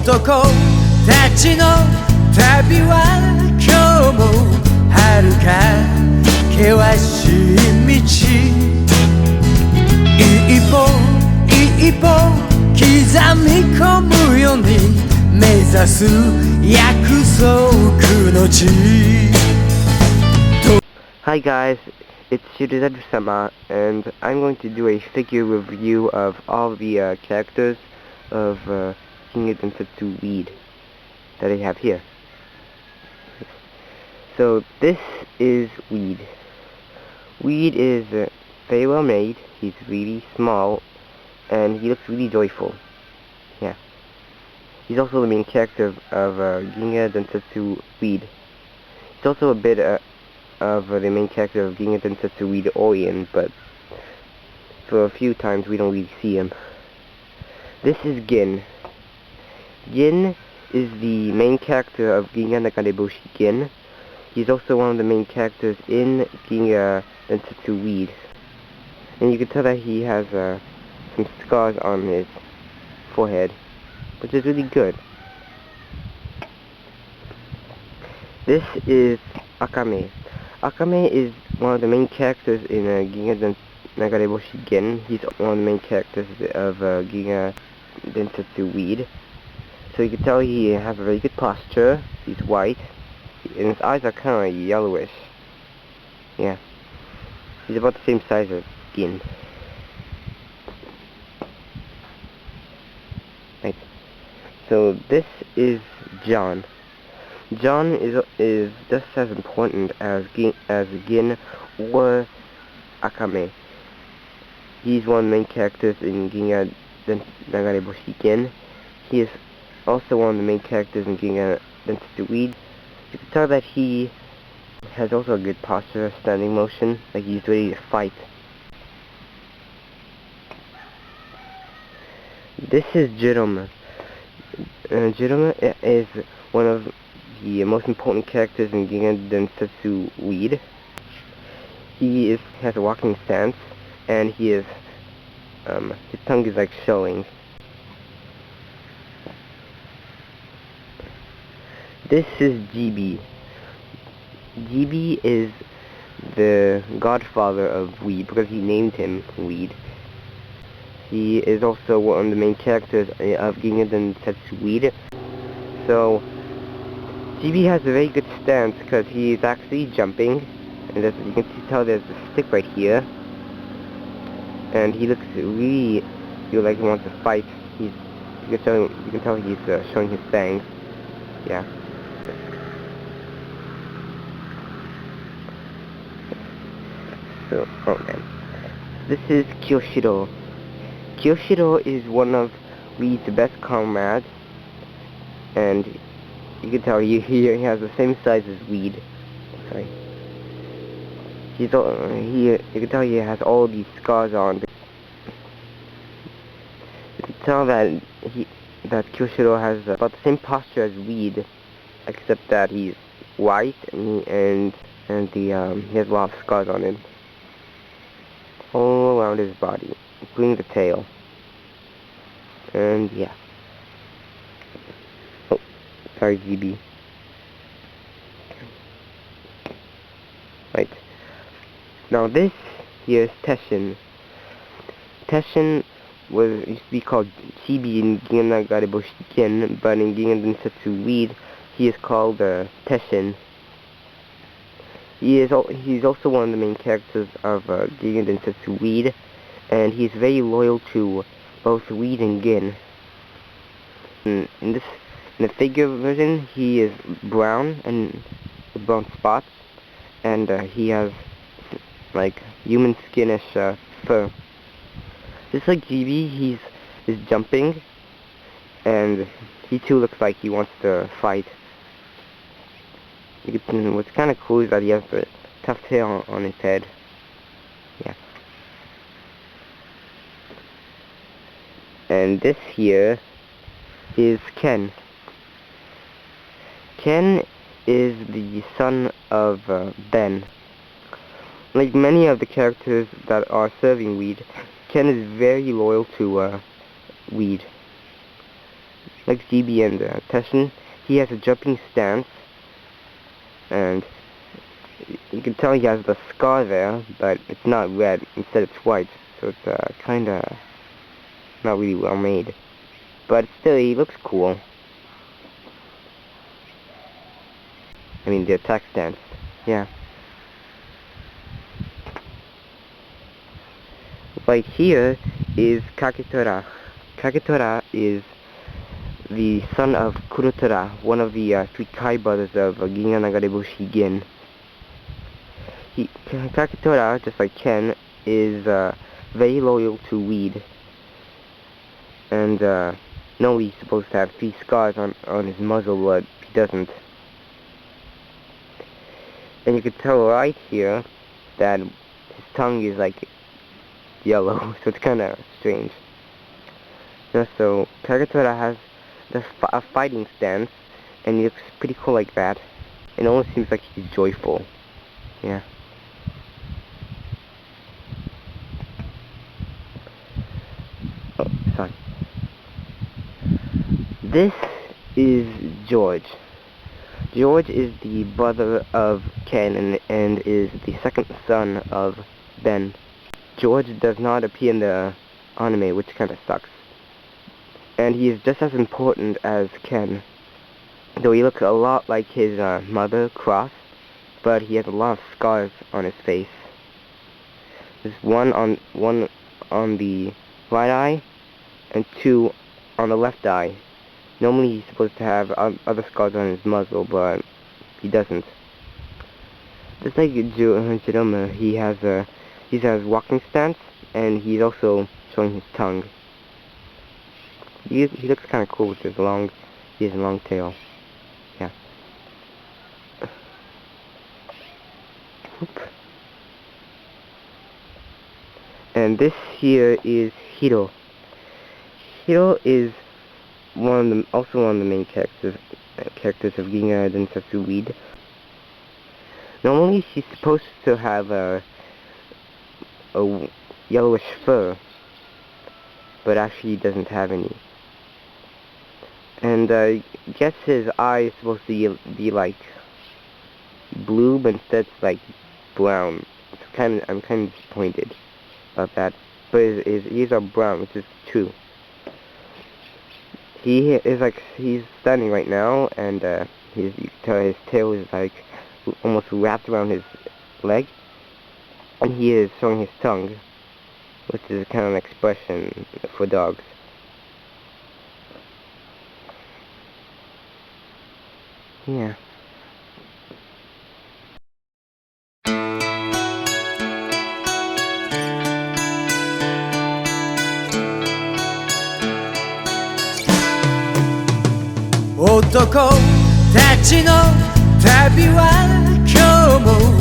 男たちの旅は今日も遥か険しい道一歩一歩刻み込むように目指す約束の地 Hi guys, it's Densetsu, and I'm going to do a figure review of all the characters of Ginga Densetsu Weed that I have here. So this is Weed. Weed is very well made, he's really small, and he looks really joyful. Yeah. He's also the main character of Ginga Densetsu Weed. He's also a bit of the main character of Ginga Densetsu Weed Orion, but for a few times we don't really see him. This is Gin. Gin is the main character of Ginga Nagareboshi Gin. He's also one of the main characters in Ginga Densetsu Weed. And you can tell that he has some scars on his forehead, which is really good. This is Akame. Akame is one of the main characters in Ginga Nagareboshi Gin. He's one of the main characters of Ginga Densetsu Weed. So you can tell he has a very good posture. He's white, and his eyes are kind of yellowish. Yeah. He's about the same size as Gin. Right. So this is John. John is just as important as Gin or Akame. He's one of the main characters in Ginga Nagareboshi Gin. He is also one of the main characters in Ginga Densetsu Weed. You can tell that he has also a good posture, standing motion, like he's ready to fight. This is Jiroma. Jiroma is one of the most important characters in Ginga Densetsu Weed. He has a walking stance, and his tongue is like showing. This is GB. GB is the godfather of Weed because he named him Weed. He is also one of the main characters of Ginga Densetsu Weed. So GB has a very good stance because he is actually jumping, and as you can tell, there's a stick right here, and he looks really feel like he wants to fight. You can tell he's showing his fangs. Yeah. So, okay. This is Kyoshiro. Kyoshiro is one of Weed's best comrades, and you can tell he has the same size as Weed. Sorry. You can tell he has all these scars on. You can tell that Kyoshiro has about the same posture as Weed, except that he's white and he has a lot of scars on him all around his body, including the tail. And yeah. Oh, sorry, GB. Right. Now this here is Teshin. Teshin used to be called Chibi in Ginga Nagareboshi Gin, but in Ginga Densetsu Weed, he is called Teshin. He's also one of the main characters of Ginga Densetsu Weed, and he's very loyal to both Weed and Gin. In the figure version, he is brown and with brown spots, and he has like human skinish fur. Just like GB, he's jumping, and he too looks like he wants to fight. What's kind of cool is that he has a tuft hair on his head. Yeah. And this here is Ken. Ken is the son of Ben. Like many of the characters that are serving Weed, Ken is very loyal to Weed. like GB and Teshin. He has a jumping stance, and you can tell he has the scar there, but it's not red, instead it's white, so it's kinda not really well made. But still, he looks cool. I mean, the attack stance, yeah. Right here is Kagetora. Kagetora is the son of Kurotora, one of the 3 Kai brothers of Ginga Nagarebushi Gin. Kagetora, just like Ken, is very loyal to weed. And no, he's supposed to have 3 scars on his muzzle, but he doesn't. And you can tell right here that his tongue is like yellow, so it's kinda strange. Yeah, so Kagetora has a fighting stance, and he looks pretty cool like that. It almost seems like he's joyful. Yeah. Oh, sorry. This is George. George is the brother of Ken and is the second son of Ben. George does not appear in the anime, which kinda sucks. And he is just as important as Ken, though he looks a lot like his mother, Cross, but he has a lot of scars on his face. There's one on the right eye, and 2 on the left eye. Normally he's supposed to have other scars on his muzzle, but he doesn't. Just like Jerome, he has walking stance, and he's also showing his tongue. He looks kind of cool with his long tail. Yeah. Oop. And this here is Hiro. Hiro is also one of the main characters of Ginga Densetsu Weed. Normally she's supposed to have a yellowish fur, but actually doesn't have any. And I guess his eye is supposed to be like blue, but instead it's like brown. I'm kind of disappointed about that. But his ears are brown, which is true. He's standing right now, and you can tell his tail is like almost wrapped around his leg, and he is showing his tongue, which is kind of an expression for dogs. Yeah. Otoko たちの旅は今日も